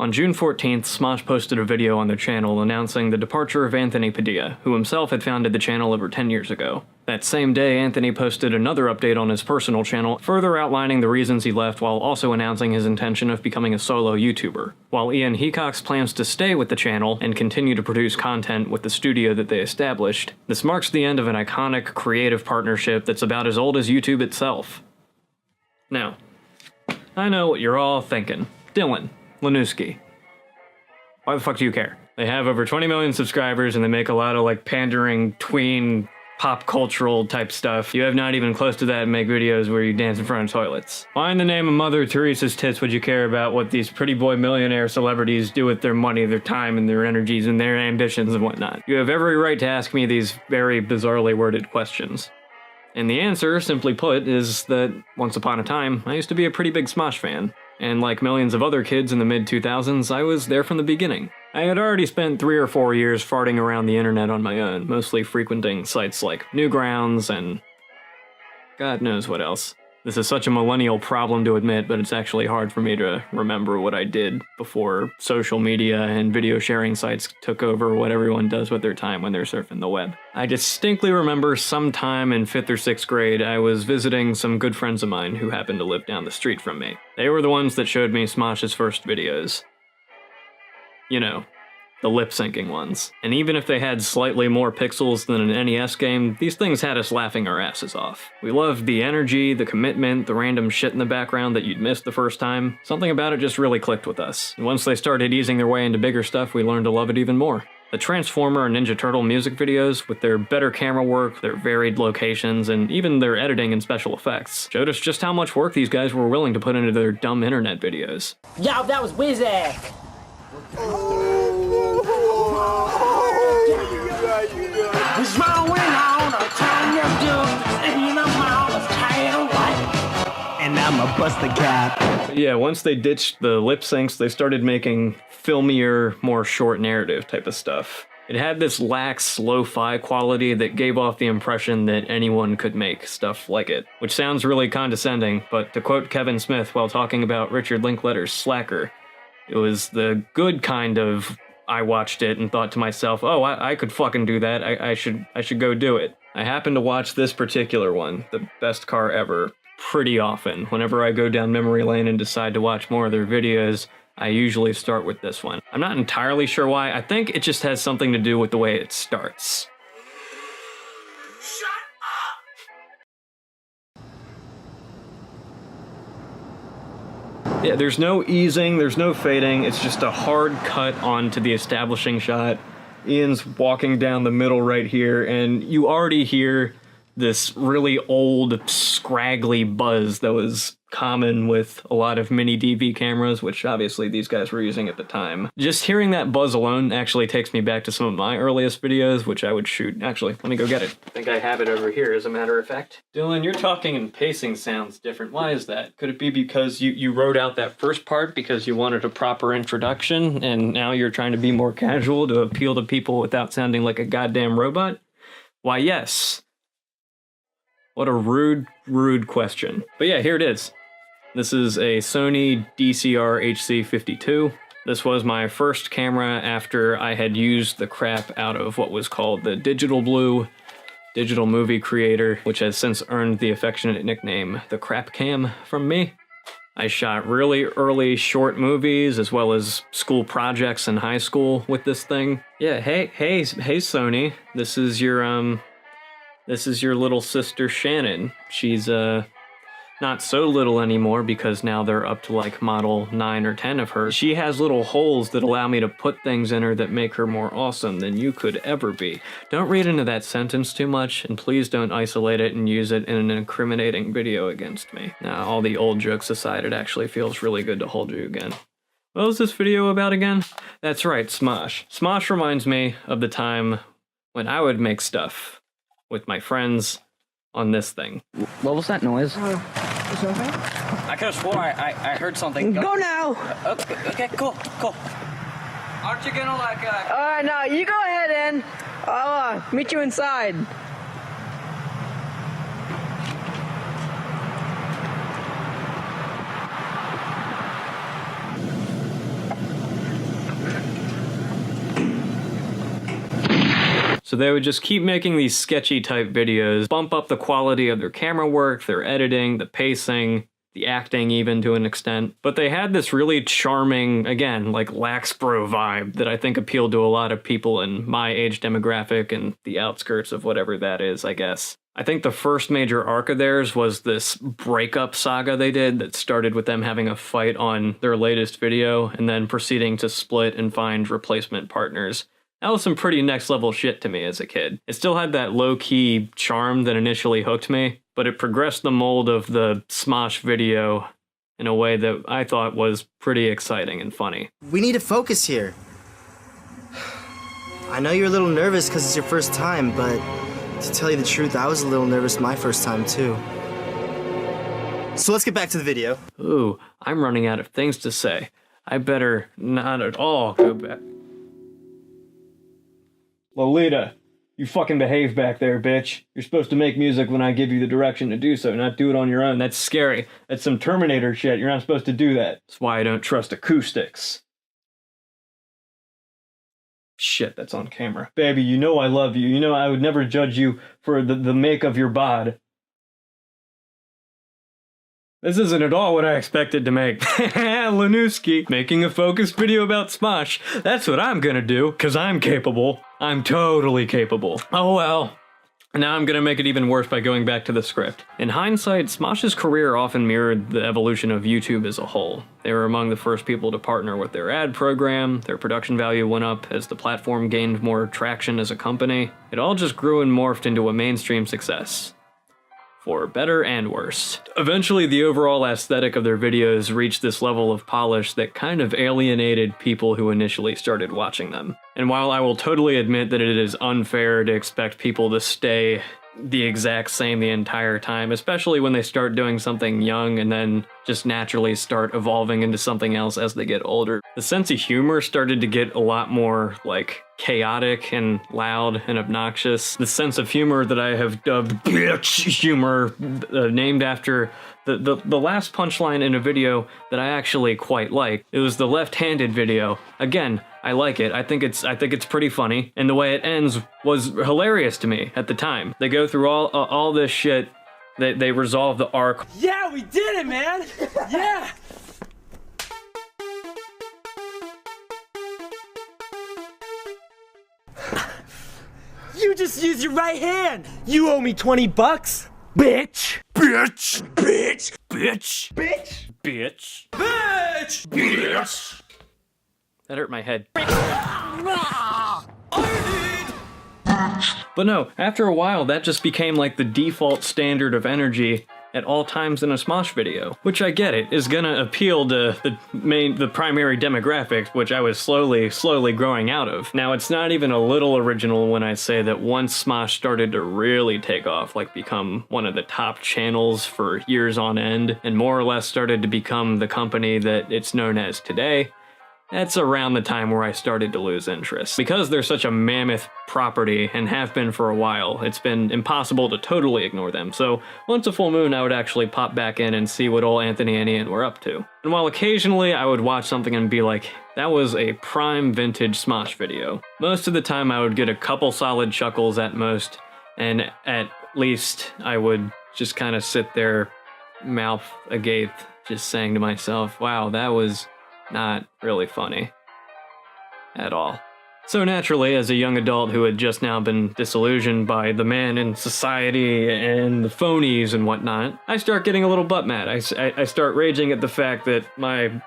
On June 14th, Smosh posted a video on their channel announcing the departure of Anthony Padilla, who himself had founded the channel over 10 years ago. That same day, Anthony posted another update on his personal channel, further outlining the reasons he left while also announcing his intention of becoming a solo YouTuber. While Ian Heacock's plans to stay with the channel and continue to produce content with the studio that they established, this marks the end of an iconic creative partnership that's about as old as YouTube itself. Now, I know what you're all thinking. Dylan, Lanooski. Why the fuck do you care? They have over 20 million subscribers and they make a lot of like pandering, tween, pop cultural type stuff. You have not even close to that and make videos where you dance in front of toilets. Why in the name of Mother Teresa's tits would you care about what these pretty boy millionaire celebrities do with their money, their time, and their energies, and their ambitions and whatnot? You have every right to ask me these very bizarrely worded questions. And the answer, simply put, is that once upon a time, I used to be a pretty big Smosh fan. And like millions of other kids in the mid-2000s, I was there from the beginning. I had already spent 3 or 4 years farting around the internet on my own, mostly frequenting sites like Newgrounds and God knows what else. This is such a millennial problem to admit, but it's actually hard for me to remember what I did before social media and video sharing sites took over what everyone does with their time when they're surfing the web. I distinctly remember sometime in 5th or 6th grade, I was visiting some good friends of mine who happened to live down the street from me. They were the ones that showed me Smosh's first videos. You know, the lip-syncing ones. And even if they had slightly more pixels than an NES game, these things had us laughing our asses off. We loved the energy, the commitment, the random shit in the background that you'd missed the first time. Something about it just really clicked with us. And once they started easing their way into bigger stuff, we learned to love it even more. The Transformer and Ninja Turtle music videos, with their better camera work, their varied locations, and even their editing and special effects, showed us just how much work these guys were willing to put into their dumb internet videos. Yo, that was Wizak! And I'ma bust the cap. Yeah, once they ditched the lip syncs, they started making filmier, more short narrative type of stuff. It had this lax, lo-fi quality that gave off the impression that anyone could make stuff like it. Which sounds really condescending, but to quote Kevin Smith while talking about Richard Linklater's Slacker, it was the good kind of, I watched it and thought to myself, oh, I could fucking do that, I should go do it. I happened to watch this particular one, The Best Car Ever, pretty often. Whenever I go down memory lane and decide to watch more of their videos, I usually start with this one. I'm not entirely sure why, I think it just has something to do with the way it starts. Yeah, there's no easing, there's no fading, it's just a hard cut onto the establishing shot. Ian's walking down the middle right here, and you already hear this really old, scraggly buzz that was common with a lot of mini DV cameras, which obviously these guys were using at the time. Just hearing that buzz alone actually takes me back to some of my earliest videos, which I would shoot. Actually, let me go get it. I think I have it over here, as a matter of fact. Dylan, your talking and pacing sounds different. Why is that? Could it be because you wrote out that first part because you wanted a proper introduction, and now you're trying to be more casual to appeal to people without sounding like a goddamn robot? Why, yes. What a rude, rude question. But yeah, here it is. This is a Sony DCR HC52. This was my first camera after I had used the crap out of what was called the Digital Blue Digital Movie Creator, which has since earned the affectionate nickname the Crap Cam from me. I shot really early short movies as well as school projects in high school with this thing. Yeah, hey Sony, this is your little sister Shannon. She's not so little anymore because now they're up to like model 9 or 10 of her. She has little holes that allow me to put things in her that make her more awesome than you could ever be. Don't read into that sentence too much, and please don't isolate it and use it in an incriminating video against me. Now, all the old jokes aside, it actually feels really good to hold you again. What was this video about again? That's right, Smosh. Smosh reminds me of the time when I would make stuff with my friends on this thing. What was that noise? I could have swore I heard something. Go now! Okay, cool. Aren't you gonna like, Alright, no, you go ahead in. I'll meet you inside. So they would just keep making these sketchy type videos, bump up the quality of their camera work, their editing, the pacing, the acting even to an extent. But they had this really charming, again, like Laxbro vibe that I think appealed to a lot of people in my age demographic and the outskirts of whatever that is, I guess. I think the first major arc of theirs was this breakup saga they did that started with them having a fight on their latest video and then proceeding to split and find replacement partners. That was some pretty next level shit to me as a kid. It still had that low-key charm that initially hooked me, but it progressed the mold of the Smosh video in a way that I thought was pretty exciting and funny. We need to focus here. I know you're a little nervous because it's your first time, but to tell you the truth, I was a little nervous my first time too. So let's get back to the video. Ooh, I'm running out of things to say. I better not at all go back. Lolita, you fucking behave back there, bitch. You're supposed to make music when I give you the direction to do so, not do it on your own. That's scary. That's some Terminator shit. You're not supposed to do that. That's why I don't trust acoustics. Shit, that's on camera. Baby, you know I love you. You know I would never judge you for the make of your bod. This isn't at all what I expected to make. Lanooski, making a focused video about Smosh. That's what I'm gonna do, cause I'm capable. I'm totally capable. Oh well. Now I'm gonna make it even worse by going back to the script. In hindsight, Smosh's career often mirrored the evolution of YouTube as a whole. They were among the first people to partner with their ad program, their production value went up as the platform gained more traction as a company. It all just grew and morphed into a mainstream success. For better and worse. Eventually, the overall aesthetic of their videos reached this level of polish that kind of alienated people who initially started watching them. And while I will totally admit that it is unfair to expect people to stay the exact same the entire time, especially when they start doing something young and then just naturally start evolving into something else as they get older, the sense of humor started to get a lot more, like, chaotic and loud and obnoxious. The sense of humor that I have dubbed bitch humor, named after the last punchline in a video that I actually quite like. It was the left-handed video. Again, I like it. I think it's pretty funny, and the way it ends was hilarious to me at the time. They go through all this shit. They resolve the arc. Yeah, we did it, man! Yeah! You just used your right hand! You owe me 20 bucks! Bitch! Bitch! Bitch! Bitch! Bitch! Bitch! Bitch! Bitch! That hurt my head. But no, after a while that just became like the default standard of energy at all times in a Smosh video. Which I get it, is gonna appeal to the primary demographic, which I was slowly growing out of. Now it's not even a little original when I say that once Smosh started to really take off, like become one of the top channels for years on end, and more or less started to become the company that it's known as today, that's around the time where I started to lose interest. Because they're such a mammoth property, and have been for a while, it's been impossible to totally ignore them. So once a full moon, I would actually pop back in and see what old Anthony and Ian were up to. And while occasionally I would watch something and be like, that was a prime vintage Smosh video, most of the time I would get a couple solid chuckles at most, and at least I would just kind of sit there, mouth agape, just saying to myself, wow, that was not really funny at all. So naturally, as a young adult who had just now been disillusioned by the man in society and the phonies and whatnot, I start getting a little butt mad. I start raging at the fact that my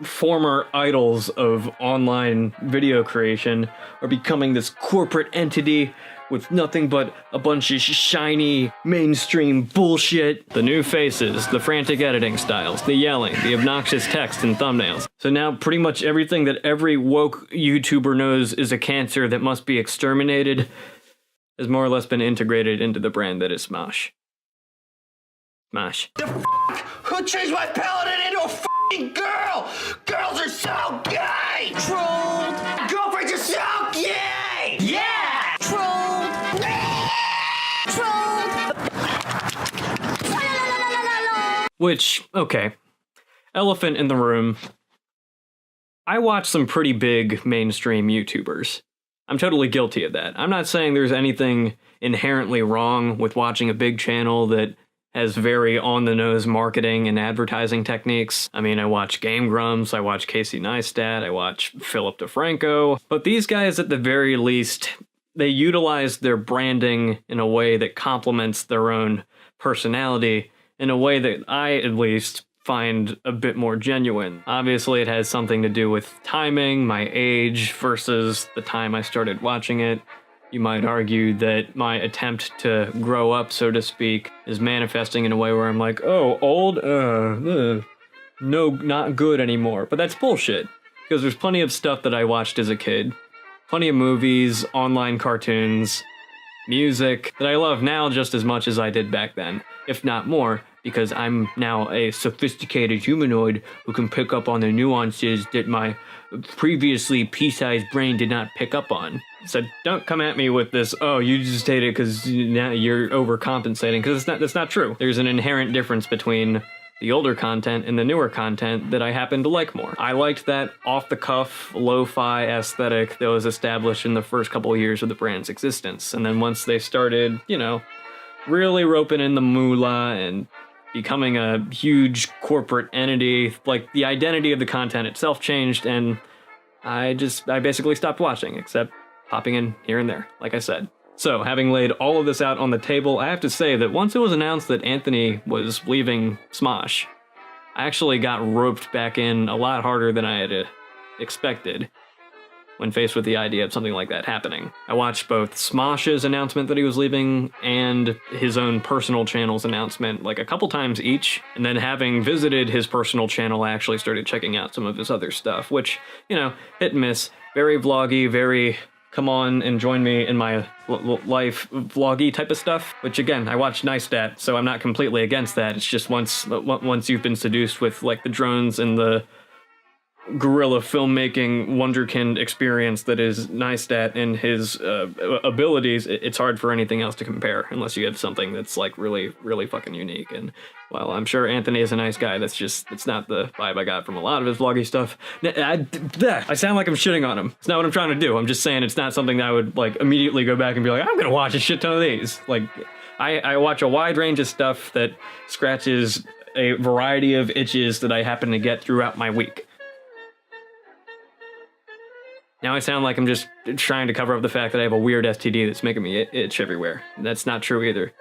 former idols of online video creation are becoming this corporate entity with nothing but a bunch of shiny mainstream bullshit. The new faces, the frantic editing styles, the yelling, the obnoxious text and thumbnails. So now pretty much everything that every woke YouTuber knows is a cancer that must be exterminated has more or less been integrated into the brand that is Smosh. Smosh. Who changed my paladin into a f***ing girl? Girls are so gay! Trolled! Girlfriends are so gay! Yeah! Trolled! Trolled! Which, okay. Elephant in the room. I watch some pretty big mainstream YouTubers. I'm totally guilty of that. I'm not saying there's anything inherently wrong with watching a big channel that has very on-the-nose marketing and advertising techniques. I mean, I watch Game Grumps, I watch Casey Neistat, I watch Philip DeFranco, but these guys, at the very least, they utilize their branding in a way that complements their own personality, in a way that I, at least, find a bit more genuine. Obviously, it has something to do with timing, my age versus the time I started watching it. You might argue that my attempt to grow up, so to speak, is manifesting in a way where I'm like, oh, old? No, not good anymore. But that's bullshit, because there's plenty of stuff that I watched as a kid. Plenty of movies, online cartoons, music that I love now just as much as I did back then, if not more, because I'm now a sophisticated humanoid who can pick up on the nuances that my previously pea-sized brain did not pick up on. So don't come at me with this, oh, you just hate it because now you're overcompensating, because that's not true. There's an inherent difference between the older content and the newer content that I happen to like more. I liked that off-the-cuff, lo-fi aesthetic that was established in the first couple of years of the brand's existence. And then once they started, you know, really roping in the moolah and becoming a huge corporate entity, like, the identity of the content itself changed, and I basically stopped watching, except popping in here and there, like I said. So, having laid all of this out on the table, I have to say that once it was announced that Anthony was leaving Smosh, I actually got roped back in a lot harder than I had expected when faced with the idea of something like that happening. I watched both Smosh's announcement that he was leaving and his own personal channel's announcement like a couple times each, and then having visited his personal channel, I actually started checking out some of his other stuff, which, you know, hit and miss. Very vloggy, very come on and join me in my life vloggy type of stuff, which again, I watch Neistat, so I'm not completely against that. It's just once you've been seduced with like the drones and the guerrilla filmmaking wonderkind experience that is Neistat and his abilities, it's hard for anything else to compare unless you have something that's like really, really fucking unique. And while I'm sure Anthony is a nice guy, it's not the vibe I got from a lot of his vloggy stuff. I sound like I'm shitting on him. It's not what I'm trying to do. I'm just saying it's not something that I would like immediately go back and be like, I'm gonna watch a shit ton of these. Like, I watch a wide range of stuff that scratches a variety of itches that I happen to get throughout my week. Now I sound like I'm just trying to cover up the fact that I have a weird STD that's making me itch everywhere. That's not true either.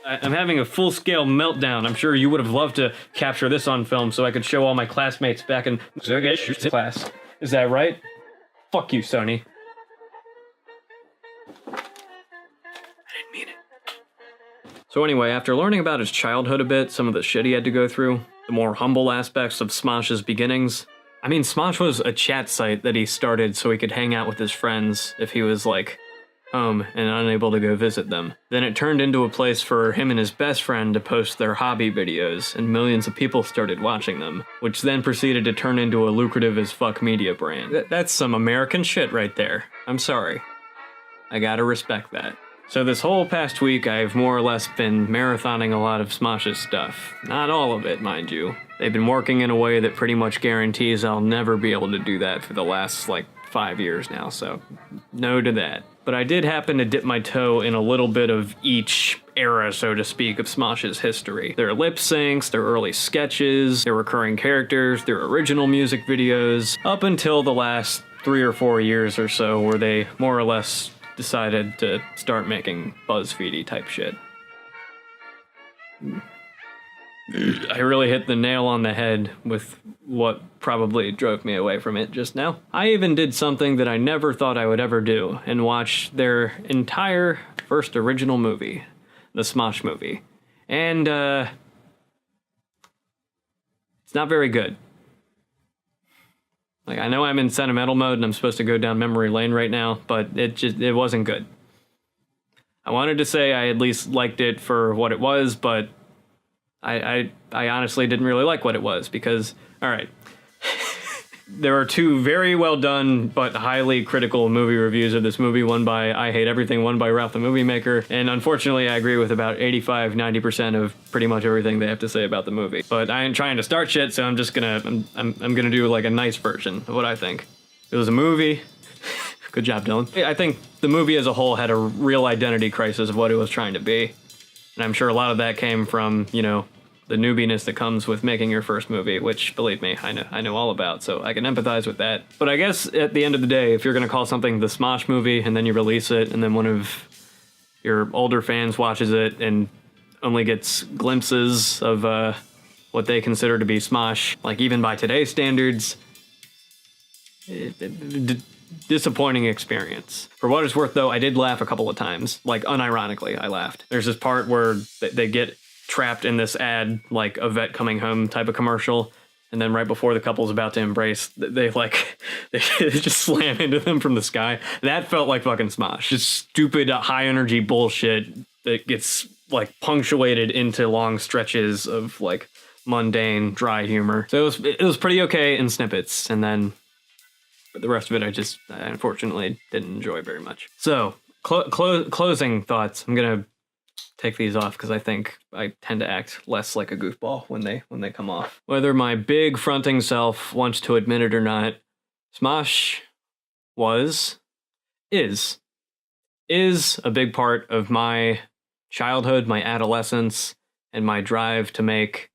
I'm having a full-scale meltdown. I'm sure you would have loved to capture this on film so I could show all my classmates back in class. Is that right? Fuck you, Sony. I didn't mean it. So anyway, after learning about his childhood a bit, some of the shit he had to go through, the more humble aspects of Smosh's beginnings, I mean, Smosh was a chat site that he started so he could hang out with his friends if he was, like, home and unable to go visit them. Then it turned into a place for him and his best friend to post their hobby videos, and millions of people started watching them, which then proceeded to turn into a lucrative as fuck media brand. That's some American shit right there. I'm sorry. I gotta respect that. So this whole past week, I've more or less been marathoning a lot of Smosh's stuff. Not all of it, mind you. They've been working in a way that pretty much guarantees I'll never be able to do that for the last, like, 5 years now, so no to that. But I did happen to dip my toe in a little bit of each era, so to speak, of Smosh's history. Their lip syncs, their early sketches, their recurring characters, their original music videos, up until the last 3 or 4 years or so, where they more or less decided to start making BuzzFeedy type shit. I really hit the nail on the head with what probably drove me away from it just now. I even did something that I never thought I would ever do and watch their entire first original movie, the Smosh movie. And, it's not very good. Like, I know I'm in sentimental mode and I'm supposed to go down memory lane right now, but it wasn't good. I wanted to say I at least liked it for what it was, but I honestly didn't really like what it was because, all right, there are 2 very well done but highly critical movie reviews of this movie, one by I Hate Everything, one by Ralph the Movie Maker, and unfortunately I agree with about 85-90% of pretty much everything they have to say about the movie. But I ain't trying to start shit, so I'm just gonna I'm gonna do like a nice version of what I think. It was a movie Good job, Dylan. I think the movie as a whole had a real identity crisis of what it was trying to be. And I'm sure a lot of that came from, you know, the newbiness that comes with making your first movie, which, believe me, I know all about, so I can empathize with that. But I guess at the end of the day, if you're going to call something the Smosh movie and then you release it and then one of your older fans watches it and only gets glimpses of what they consider to be Smosh, like even by today's standards, disappointing experience. For what it's worth, though, I did laugh a couple of times. Like, unironically, I laughed. There's this part where they get trapped in this ad, like a vet coming home type of commercial, and then right before the couple's about to embrace, they just slam into them from the sky. That felt like fucking Smosh. Just stupid, high energy bullshit that gets like punctuated into long stretches of like mundane, dry humor. So it was pretty okay in snippets, and then the rest of it I unfortunately didn't enjoy very much. So closing thoughts. I'm gonna take these off because I think I tend to act less like a goofball when they come off. Whether my big fronting self wants to admit it or not, Smosh is a big part of my childhood, my adolescence, and my drive to make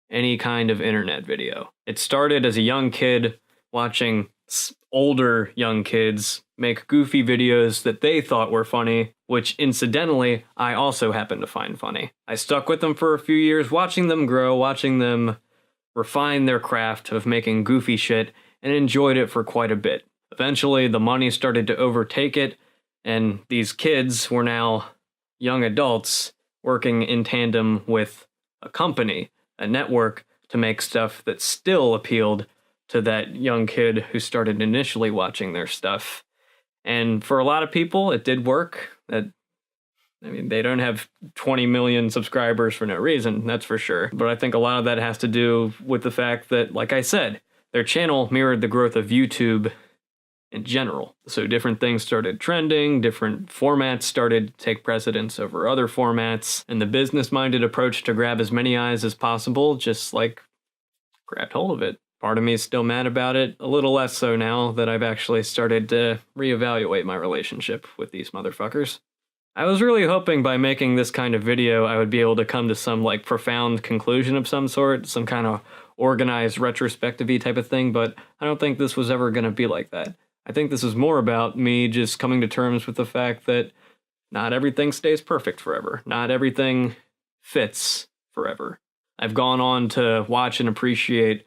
any kind of internet video. It started as a young kid watching older young kids make goofy videos that they thought were funny, which incidentally, I also happen to find funny. I stuck with them for a few years, watching them grow, watching them refine their craft of making goofy shit, and enjoyed it for quite a bit. Eventually, the money started to overtake it, and these kids were now young adults working in tandem with a company, a network, to make stuff that still appealed to that young kid who started initially watching their stuff. And for a lot of people, it did work. They don't have 20 million subscribers for no reason, that's for sure. But I think a lot of that has to do with the fact that, like I said, their channel mirrored the growth of YouTube in general. So different things started trending, different formats started to take precedence over other formats, and the business-minded approach to grab as many eyes as possible just, grabbed hold of it. Part of me is still mad about it, a little less so now that I've actually started to reevaluate my relationship with these motherfuckers. I was really hoping by making this kind of video I would be able to come to some profound conclusion of some sort, some kind of organized retrospective-y type of thing, but I don't think this was ever going to be like that. I think this is more about me just coming to terms with the fact that not everything stays perfect forever. Not everything fits forever. I've gone on to watch and appreciate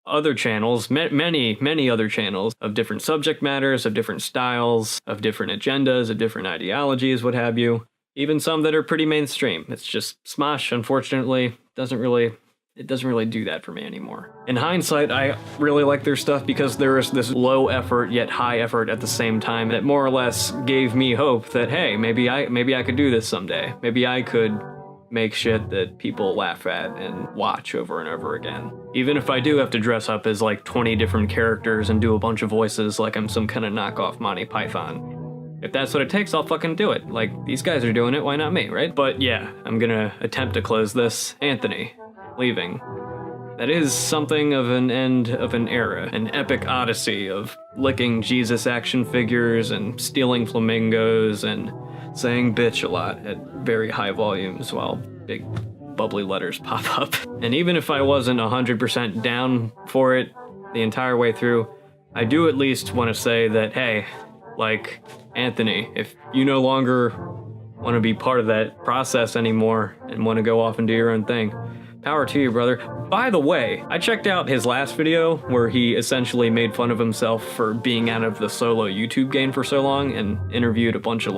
other channels, many other channels of different subject matters, of different styles, of different agendas, of different ideologies, what have you. Even some that are pretty mainstream. It's just Smosh, unfortunately, doesn't really do that for me anymore. In hindsight, I really like their stuff because there is this low effort yet high effort at the same time that more or less gave me hope that, hey, maybe I could do this someday. Maybe I could make shit that people laugh at and watch over and over again. Even if I do have to dress up as 20 different characters and do a bunch of voices like I'm some kind of knockoff Monty Python. If that's what it takes, I'll fucking do it. These guys are doing it, why not me, right? But yeah, I'm gonna attempt to close this. Anthony, leaving. That is something of an end of an era, an epic odyssey of licking Jesus action figures and stealing flamingos and saying bitch a lot at very high volumes while big bubbly letters pop up. And even if I wasn't 100% down for it the entire way through, I do at least want to say that, hey, Anthony, if you no longer want to be part of that process anymore and want to go off and do your own thing, power to you, brother. By the way, I checked out his last video where he essentially made fun of himself for being out of the solo YouTube game for so long and interviewed a bunch of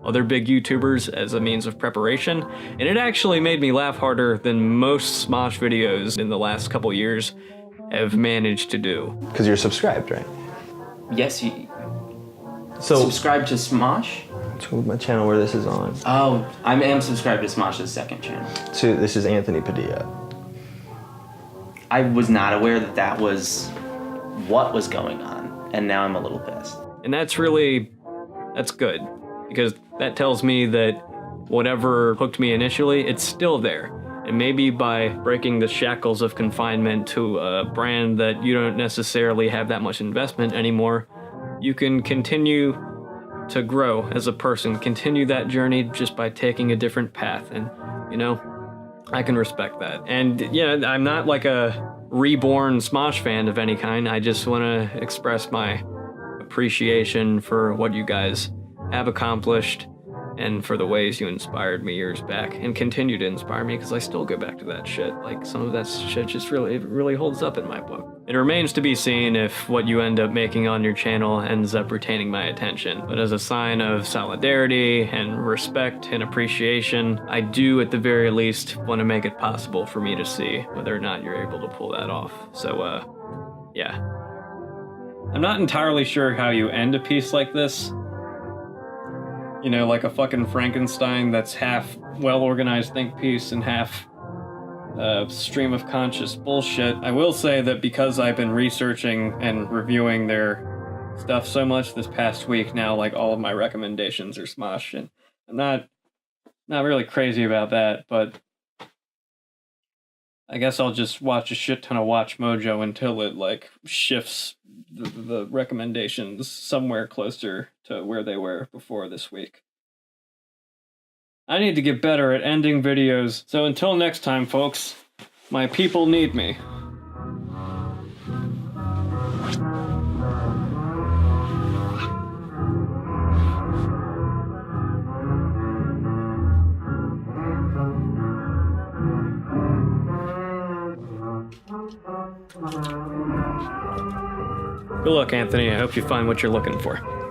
other big YouTubers as a means of preparation, and it actually made me laugh harder than most Smosh videos in the last couple years have managed to do. Because you're subscribed, right? Yes, you So subscribe to Smosh? to my channel where this is on. Oh, I am subscribed to Smosh's second channel. So this is Anthony Padilla. I was not aware that was what was going on, and now I'm a little pissed. And that's good, because that tells me that whatever hooked me initially, it's still there. And maybe by breaking the shackles of confinement to a brand that you don't necessarily have that much investment anymore, you can continue to grow as a person, continue that journey just by taking a different path. And, you know, I can respect that. And yeah, I'm not like a reborn Smosh fan of any kind. I just want to express my appreciation for what you guys have accomplished and for the ways you inspired me years back and continue to inspire me, because I still go back to that shit. Like, some of that shit just really holds up in my book. It remains to be seen if what you end up making on your channel ends up retaining my attention. But as a sign of solidarity and respect and appreciation, I do at the very least want to make it possible for me to see whether or not you're able to pull that off. So, yeah. I'm not entirely sure how you end a piece like this. You know, like a fucking Frankenstein that's half well-organized think piece and half stream of conscious bullshit. I will say that because I've been researching and reviewing their stuff so much this past week now, like, all of my recommendations are Smosh, and I'm not really crazy about that, but I guess I'll just watch a shit ton of Watch Mojo until it, like, shifts the recommendations somewhere closer to where they were before this week. I need to get better at ending videos, so until next time, folks, my people need me. Good luck, Anthony. I hope you find what you're looking for.